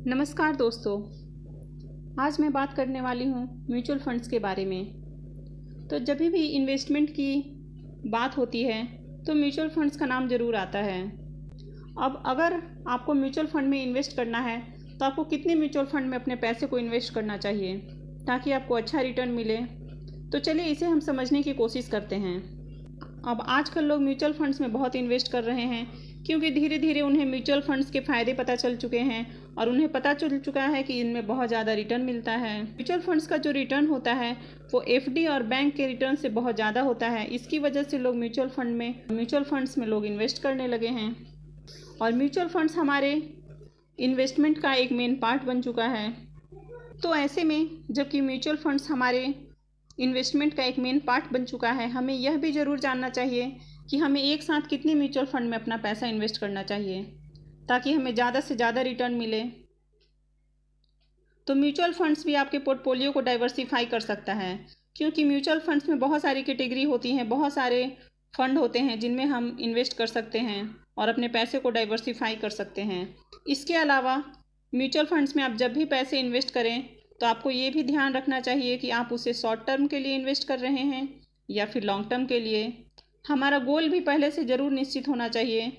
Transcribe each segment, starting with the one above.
नमस्कार दोस्तों, आज मैं बात करने वाली हूँ म्यूचुअल फंड्स के बारे में। तो जब भी इन्वेस्टमेंट की बात होती है तो म्यूचुअल फंड्स का नाम ज़रूर आता है। अब अगर आपको म्यूचुअल फंड में इन्वेस्ट करना है तो आपको कितने म्यूचुअल फंड में अपने पैसे को इन्वेस्ट करना चाहिए ताकि आपको अच्छा रिटर्न मिले। तो चलिए इसे हम समझने की कोशिश करते हैं। अब आजकल लोग म्यूचुअल फंड्स में बहुत इन्वेस्ट कर रहे हैं क्योंकि धीरे धीरे उन्हें म्यूचुअल फंड्स के फ़ायदे पता चल चुके हैं और उन्हें पता चल चुका है कि इनमें बहुत ज़्यादा रिटर्न मिलता है। म्यूचुअल फंड्स का जो रिटर्न होता है वो एफडी और बैंक के रिटर्न से बहुत ज़्यादा होता है। इसकी वजह से लोग म्यूचुअल फंड्स में लोग इन्वेस्ट करने लगे हैं और म्यूचुअल फंड्स हमारे इन्वेस्टमेंट का एक मेन पार्ट बन चुका है। तो ऐसे में जबकि म्यूचुअल फंड्स हमारे इन्वेस्टमेंट का एक मेन पार्ट बन चुका है, हमें यह भी ज़रूर जानना चाहिए कि हमें एक साथ कितने म्यूचुअल फंड में अपना पैसा इन्वेस्ट करना चाहिए ताकि हमें ज़्यादा से ज़्यादा रिटर्न मिले। तो म्यूचुअल फंड्स भी आपके पोर्टफोलियो को डाइवर्सिफाई कर सकता है क्योंकि म्यूचुअल फंड्स में बहुत सारी कैटेगरी होती हैं, बहुत सारे फंड होते हैं जिनमें हम इन्वेस्ट कर सकते हैं और अपने पैसे को डाइवर्सिफाई कर सकते हैं। इसके अलावा म्यूचुअल फंड्स में आप जब भी पैसे इन्वेस्ट करें तो आपको ये भी ध्यान रखना चाहिए कि आप उसे शॉर्ट टर्म के लिए इन्वेस्ट कर रहे हैं या फिर लॉन्ग टर्म के लिए। हमारा गोल भी पहले से ज़रूर निश्चित होना चाहिए,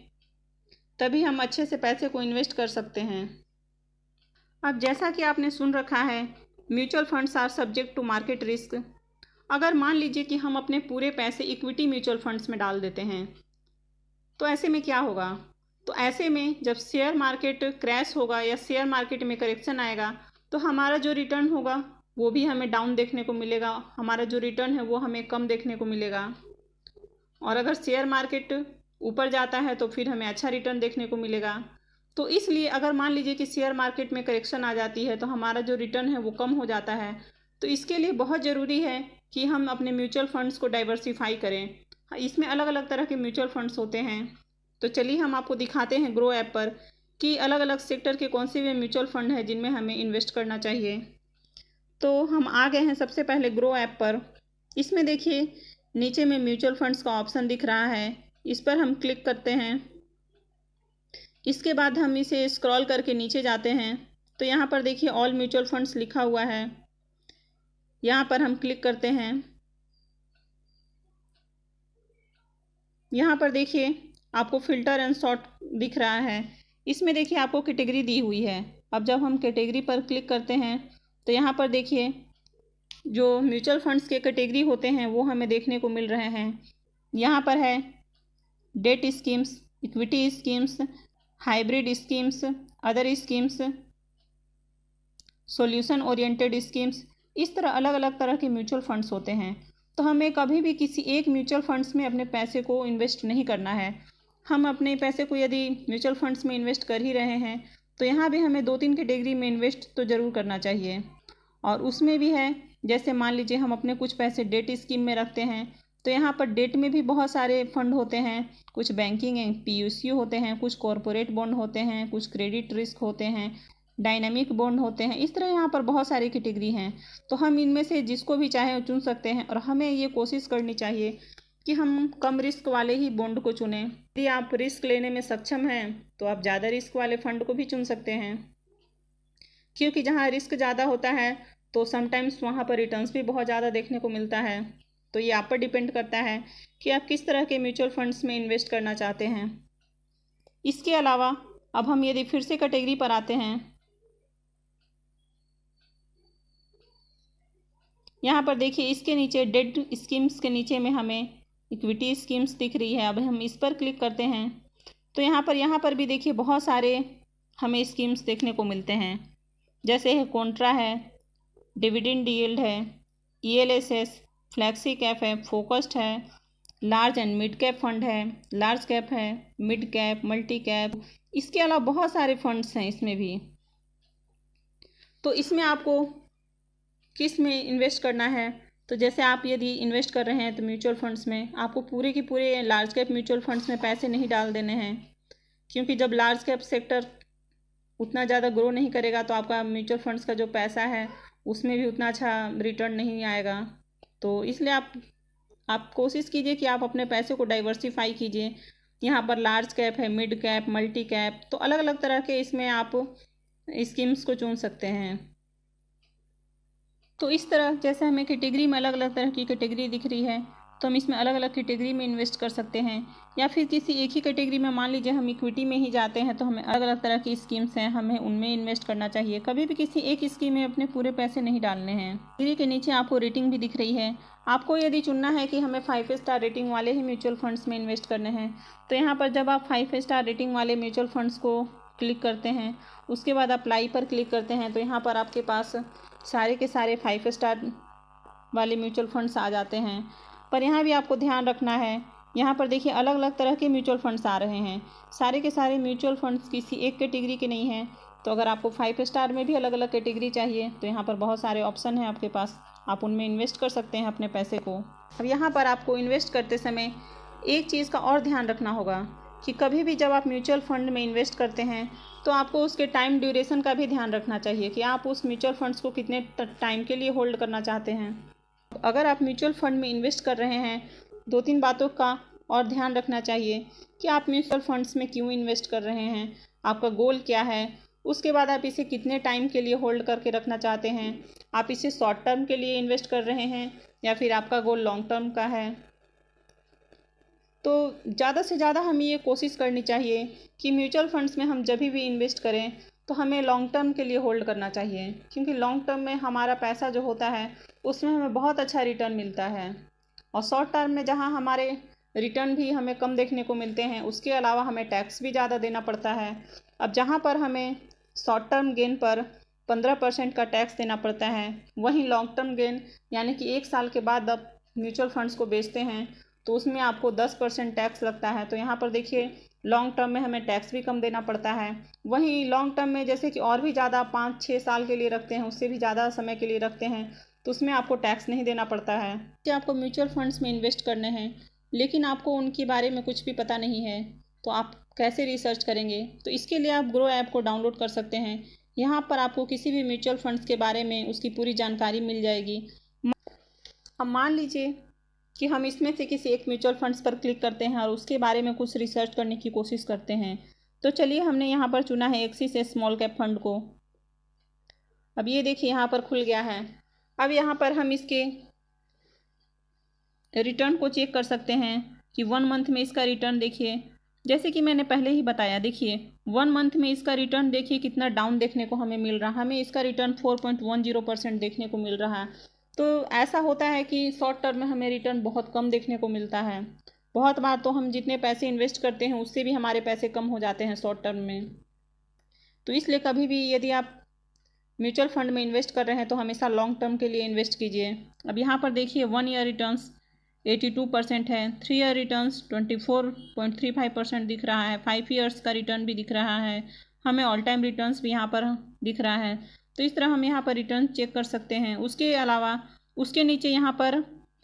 तभी हम अच्छे से पैसे को इन्वेस्ट कर सकते हैं। अब जैसा कि आपने सुन रखा है, mutual funds are subject to market risk. अगर मान लीजिए कि हम अपने पूरे पैसे इक्विटी म्यूचुअल फंड्स में डाल देते हैं तो ऐसे में क्या होगा? तो ऐसे में जब शेयर मार्केट क्रैश होगा या शेयर मार्केट में करेक्शन आएगा तो हमारा जो रिटर्न होगा वो भी हमें डाउन देखने को मिलेगा, हमारा जो रिटर्न है वो हमें कम देखने को मिलेगा। और अगर शेयर मार्केट ऊपर जाता है तो फिर हमें अच्छा रिटर्न देखने को मिलेगा। तो इसलिए अगर मान लीजिए कि शेयर मार्केट में करेक्शन आ जाती है तो हमारा जो रिटर्न है वो कम हो जाता है। तो इसके लिए बहुत ज़रूरी है कि हम अपने म्यूचुअल फंड्स को डाइवर्सिफाई करें। इसमें अलग अलग तरह के म्यूचुअल फंड्स होते हैं। तो चलिए हम आपको दिखाते हैं ग्रो ऐप पर कि अलग अलग सेक्टर के कौन से वे म्यूचुअल फंड हैं जिनमें हमें इन्वेस्ट करना चाहिए। तो हम आ गए हैं सबसे पहले ग्रो ऐप पर। इसमें देखिए नीचे में म्यूचुअल फंड्स का ऑप्शन दिख रहा है, इस पर हम क्लिक करते हैं। इसके बाद हम इसे स्क्रॉल करके नीचे जाते हैं तो यहाँ पर देखिए ऑल म्यूचुअल फंड्स लिखा हुआ है, यहाँ पर हम क्लिक करते हैं। यहाँ पर देखिए आपको फिल्टर एंड सॉर्ट दिख रहा है, इसमें देखिए आपको कैटेगरी दी हुई है। अब जब हम कैटेगरी पर क्लिक करते हैं तो यहाँ पर देखिए जो म्यूचुअल फंड्स के कैटेगरी होते हैं वो हमें देखने को मिल रहे हैं। यहाँ पर है debt schemes, equity schemes, hybrid schemes, other schemes, solution oriented schemes. इस तरह अलग अलग तरह के म्यूचुअल फंड्स होते हैं। तो हमें कभी भी किसी एक म्यूचुअल फंड्स में अपने पैसे को इन्वेस्ट नहीं करना है। हम अपने पैसे को यदि म्यूचुअल फंड्स में इन्वेस्ट कर ही रहे हैं तो यहाँ भी हमें 2-3 कैटेगरी में इन्वेस्ट तो ज़रूर करना चाहिए। और उसमें भी है, जैसे मान लीजिए हम अपने कुछ पैसे डेट स्कीम में रखते हैं तो यहाँ पर डेट में भी बहुत सारे फंड होते हैं। कुछ बैंकिंग पीयूसीयू होते हैं, कुछ कॉरपोरेट बॉन्ड होते हैं, कुछ क्रेडिट रिस्क होते हैं, डायनामिक बॉन्ड होते हैं। इस तरह यहाँ पर बहुत सारी कैटेगरी हैं। तो हम इनमें से जिसको भी चाहें चुन सकते हैं और हमें ये कोशिश करनी चाहिए कि हम कम रिस्क वाले ही बॉन्ड को चुनें। यदि आप रिस्क लेने में सक्षम हैं तो आप ज़्यादा रिस्क वाले फंड को भी चुन सकते हैं, क्योंकि जहाँ रिस्क ज़्यादा होता है तो समटाइम्स वहाँ पर रिटर्न्स भी बहुत ज़्यादा देखने को मिलता है। तो ये आप पर डिपेंड करता है कि आप किस तरह के म्यूचुअल फंड्स में इन्वेस्ट करना चाहते हैं। इसके अलावा अब हम यदि फिर से कैटेगरी पर आते हैं, यहाँ पर देखिए इसके नीचे डेट स्कीम्स के नीचे में हमें इक्विटी स्कीम्स दिख रही है। अब हम इस पर क्लिक करते हैं तो यहाँ पर भी देखिए बहुत सारे हमें स्कीम्स देखने को मिलते हैं, जैसे है कॉन्ट्रा है, डिविडेंड यील्ड है, ईएलएसएस, फ्लैक्सी कैप है, फोकस्ड है, large and mid cap fund है, लार्ज कैप है, मिड कैप, मल्टी कैप। इसके अलावा बहुत सारे फंड्स हैं इसमें भी। तो इसमें आपको किस में इन्वेस्ट करना है? तो जैसे आप यदि इन्वेस्ट कर रहे हैं तो म्यूचुअल फंड्स में आपको पूरे के पूरे लार्ज कैप म्यूचुअल फंड्स में पैसे नहीं डाल देने हैं, क्योंकि जब लार्ज कैप सेक्टर उतना ज़्यादा ग्रो नहीं करेगा तो आपका म्यूचुअल फंड्स का जो पैसा है उसमें भी उतना अच्छा रिटर्न नहीं आएगा। तो इसलिए आप कोशिश कीजिए कि आप अपने पैसे को डाइवर्सिफाई कीजिए। यहाँ पर लार्ज कैप है, मिड कैप, मल्टी कैप, तो अलग अलग तरह के इसमें आप स्कीम्स को चुन सकते हैं। तो इस तरह जैसे हमें कैटेगरी में अलग अलग तरह की कैटेगरी दिख रही है, तो हम इसमें अलग अलग कैटेगरी में इन्वेस्ट कर सकते हैं। या फिर किसी एक ही कैटेगरी में, मान लीजिए हम इक्विटी में ही जाते हैं, तो हमें अलग अलग तरह की स्कीम्स हैं, हमें उनमें इन्वेस्ट करना चाहिए। कभी भी किसी एक स्कीम में अपने पूरे पैसे नहीं डालने हैं। कैटेगरी के नीचे आपको रेटिंग भी दिख रही है। आपको यदि चुनना है कि हमें 5 स्टार रेटिंग वाले ही म्यूचुअल फंड्स में इन्वेस्ट करने हैं, तो यहाँ पर जब आप 5 स्टार रेटिंग वाले म्यूचुअल फंड्स को क्लिक करते हैं, उसके बाद अप्लाई पर क्लिक करते हैं, तो यहाँ पर आपके पास सारे के सारे 5 स्टार वाले म्यूचुअल फंड्स आ जाते हैं। पर यहाँ भी आपको ध्यान रखना है, यहाँ पर देखिए अलग अलग तरह के म्यूचुअल फंड्स आ रहे हैं। सारे के सारे म्यूचुअल फंड्स किसी एक कैटेगरी के नहीं हैं। तो अगर आपको 5 स्टार में भी अलग अलग कैटेगरी चाहिए, तो यहाँ पर बहुत सारे ऑप्शन हैं आपके पास, आप उनमें इन्वेस्ट कर सकते हैं अपने पैसे को। अब यहाँ पर आपको इन्वेस्ट करते समय एक चीज़ का और ध्यान रखना होगा कि कभी भी जब आप म्यूचुअल फंड में इन्वेस्ट करते हैं, तो आपको उसके टाइम ड्यूरेशन का भी ध्यान रखना चाहिए कि आप उस म्यूचुअल फंड्स को कितने टाइम के लिए होल्ड करना चाहते हैं। अगर आप म्यूचुअल फंड में इन्वेस्ट कर रहे हैं, 2-3 बातों का और ध्यान रखना चाहिए कि आप म्यूचुअल फंड्स में क्यों इन्वेस्ट कर रहे हैं, आपका गोल क्या है, उसके बाद आप इसे कितने टाइम के लिए होल्ड करके रखना चाहते हैं, आप इसे शॉर्ट टर्म के लिए इन्वेस्ट कर रहे हैं या फिर आपका गोल लॉन्ग टर्म का है। तो ज़्यादा से ज़्यादा हमें ये कोशिश करनी चाहिए कि म्यूचुअल फंड्स में हम जब भी इन्वेस्ट करें, तो हमें लॉन्ग टर्म के लिए होल्ड करना चाहिए, क्योंकि लॉन्ग टर्म में हमारा पैसा जो होता है उसमें हमें बहुत अच्छा रिटर्न मिलता है। और शॉर्ट टर्म में जहाँ हमारे रिटर्न भी हमें कम देखने को मिलते हैं, उसके अलावा हमें टैक्स भी ज़्यादा देना पड़ता है। अब जहाँ पर हमें शॉर्ट टर्म गेन पर 15% का टैक्स देना पड़ता है, वहीं लॉन्ग टर्म गेन यानी कि 1 साल के बाद आप म्यूचुअल फंड्स को बेचते हैं, तो उसमें आपको 10% टैक्स लगता है। तो यहाँ पर देखिए लॉन्ग टर्म में हमें टैक्स भी कम देना पड़ता है। वहीं लॉन्ग टर्म में जैसे कि और भी ज़्यादा 5-6 साल के लिए रखते हैं, उससे भी ज़्यादा समय के लिए रखते हैं, तो उसमें आपको टैक्स नहीं देना पड़ता है। कि आपको म्यूचुअल फंड्स में इन्वेस्ट करने हैं, लेकिन आपको उनके बारे में कुछ भी पता नहीं है, तो आप कैसे रिसर्च करेंगे? तो इसके लिए आप ग्रो ऐप को डाउनलोड कर सकते हैं। यहाँ पर आपको किसी भी म्यूचुअल फंड्स के बारे में उसकी पूरी जानकारी मिल जाएगी। अब मान लीजिए कि हम इसमें से किसी एक म्यूचुअल फंड्स पर क्लिक करते हैं और उसके बारे में कुछ रिसर्च करने की कोशिश करते हैं। तो चलिए, हमने यहाँ पर चुना है एक्सिस स्मॉल कैप फंड को। अब ये देखिए यहाँ पर खुल गया है। अब यहाँ पर हम इसके रिटर्न को चेक कर सकते हैं कि 1 मंथ में इसका रिटर्न देखिए, जैसे कि मैंने पहले ही बताया, देखिए 1 मंथ में इसका रिटर्न देखिए कितना डाउन देखने को हमें मिल रहा है। हमें इसका रिटर्न 4.10% देखने को मिल रहा है। तो ऐसा होता है कि शॉर्ट टर्म में हमें रिटर्न बहुत कम देखने को मिलता है। बहुत बार तो हम जितने पैसे इन्वेस्ट करते हैं उससे भी हमारे पैसे कम हो जाते हैं शॉर्ट टर्म में। तो इसलिए कभी भी यदि आप म्यूचुअल फंड में इन्वेस्ट कर रहे हैं, तो हमेशा लॉन्ग टर्म के लिए इन्वेस्ट कीजिए। अब यहाँ पर देखिए 1 ईयर रिटर्न्स 82% है, 3 ईयर रिटर्न्स 24.35% दिख रहा है, 5 ईयर्स का रिटर्न भी दिख रहा है, हमें ऑल टाइम रिटर्न्स भी यहाँ पर दिख रहा है। तो इस तरह हम यहाँ पर रिटर्न चेक कर सकते हैं। उसके अलावा उसके नीचे यहाँ पर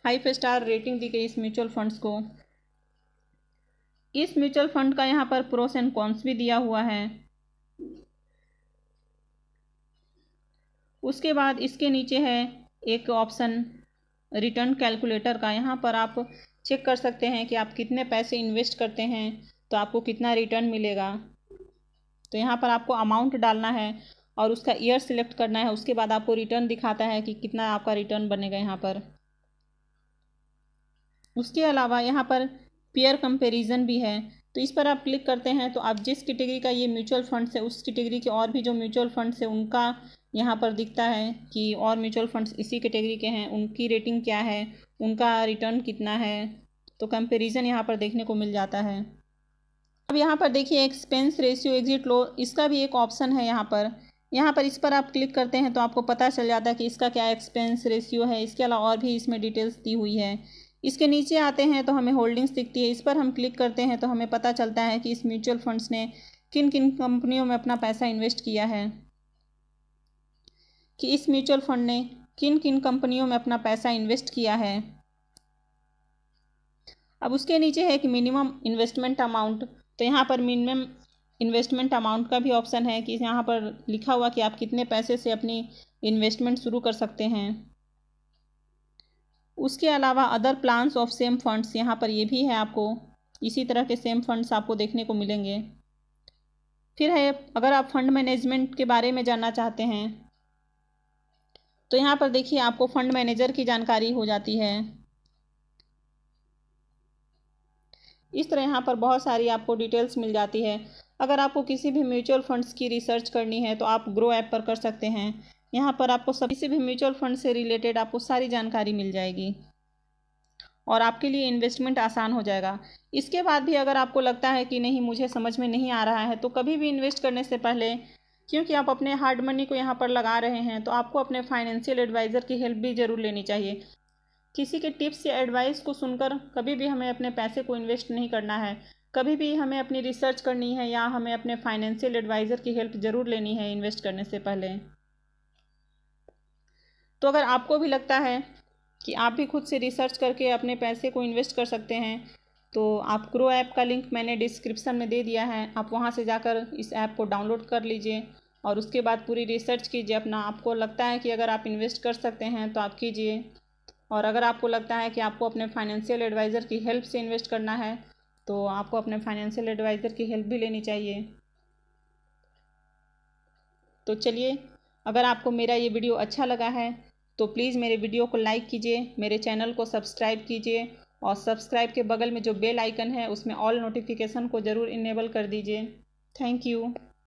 5 स्टार रेटिंग दी गई इस म्यूचुअल फंड्स को। इस म्यूचुअल फंड का यहाँ पर प्रोस एंड कॉन्स भी दिया हुआ है। उसके बाद इसके नीचे है एक ऑप्शन रिटर्न कैलकुलेटर का। यहाँ पर आप चेक कर सकते हैं कि आप कितने पैसे इन्वेस्ट करते हैं तो आपको कितना रिटर्न मिलेगा। तो यहाँ पर आपको अमाउंट डालना है और उसका ईयर सिलेक्ट करना है। उसके बाद आपको रिटर्न दिखाता है कि कितना आपका रिटर्न बनेगा यहाँ पर। उसके अलावा यहाँ पर पेयर कंपैरिजन भी है, तो इस पर आप क्लिक करते हैं तो आप जिस कैटेगरी का ये म्यूचुअल फंड्स है, उस कैटेगरी के और भी जो म्यूचुअल फंड्स है उनका यहाँ पर दिखता है कि और म्यूचुअल फंड्स इसी कैटेगरी के हैं, उनकी रेटिंग क्या है, उनका रिटर्न कितना है। तो कंपैरिजन यहाँ पर देखने को मिल जाता है। अब यहाँ पर देखिए एक्सपेंस रेशियो एग्जिट लो, इसका भी एक ऑप्शन है यहाँ पर। इस पर आप क्लिक करते हैं तो आपको पता चल जाता है कि इसका क्या एक्सपेंस रेशियो है। इसके अलावा और भी इसमें डिटेल्स दी हुई है। इसके नीचे आते हैं तो हमें होल्डिंग्स दिखती है, इस पर हम क्लिक करते हैं तो हमें पता चलता है कि इस म्यूचुअल फंड्स ने किन किन कंपनियों में अपना पैसा इन्वेस्ट किया है, कि इस म्यूचुअल फंड ने किन किन कंपनियों में अपना पैसा इन्वेस्ट किया है। अब उसके नीचे है कि मिनिमम इन्वेस्टमेंट अमाउंट, तो यहाँ पर मिनिमम इन्वेस्टमेंट अमाउंट का भी ऑप्शन है कि यहाँ पर लिखा हुआ कि आप कितने पैसे से अपनी इन्वेस्टमेंट शुरू कर सकते हैं। उसके अलावा other plans of same funds, यहाँ पर ये भी है, आपको इसी तरह के सेम फंड्स आपको देखने को मिलेंगे। फिर है, अगर आप फंड मैनेजमेंट के बारे में जानना चाहते हैं तो यहाँ पर देखिए आपको फंड मैनेजर की जानकारी हो जाती है। इस तरह यहाँ पर बहुत सारी आपको डिटेल्स मिल जाती है। अगर आपको किसी भी म्यूचुअल फंड्स की रिसर्च करनी है तो आप ग्रो ऐप पर कर सकते हैं। यहाँ पर आपको किसी भी म्यूचुअल फंड से रिलेटेड आपको सारी जानकारी मिल जाएगी और आपके लिए इन्वेस्टमेंट आसान हो जाएगा। इसके बाद भी अगर आपको लगता है कि नहीं, मुझे समझ में नहीं आ रहा है, तो कभी भी इन्वेस्ट करने से पहले, क्योंकि आप अपने हार्ड मनी को यहाँ पर लगा रहे हैं, तो आपको अपने फाइनेंशियल एडवाइज़र की हेल्प भी ज़रूर लेनी चाहिए। किसी के टिप्स या एडवाइस को सुनकर कभी भी हमें अपने पैसे को इन्वेस्ट नहीं करना है। कभी भी हमें अपनी रिसर्च करनी है या हमें अपने फाइनेंशियल एडवाइज़र की हेल्प ज़रूर लेनी है इन्वेस्ट करने से पहले। तो अगर आपको भी लगता है कि आप भी खुद से रिसर्च करके अपने पैसे को इन्वेस्ट कर सकते हैं, तो आप ग्रो ऐप का लिंक मैंने डिस्क्रिप्शन में दे दिया है, आप वहां से जाकर इस ऐप को डाउनलोड कर लीजिए और उसके बाद पूरी रिसर्च कीजिए अपना। आपको लगता है कि अगर आप इन्वेस्ट कर सकते हैं तो आप कीजिए, और अगर आपको लगता है कि आपको अपने फाइनेंशियल एडवाइज़र की हेल्प से इन्वेस्ट करना है तो आपको अपने फाइनेंशियल एडवाइज़र की हेल्प भी लेनी चाहिए। तो चलिए, अगर आपको मेरा ये वीडियो अच्छा लगा है तो प्लीज़ मेरे वीडियो को लाइक कीजिए, मेरे चैनल को सब्सक्राइब कीजिए और सब्सक्राइब के बगल में जो बेल आइकन है उसमें ऑल नोटिफिकेशन को ज़रूर इनेबल कर दीजिए। Thank you.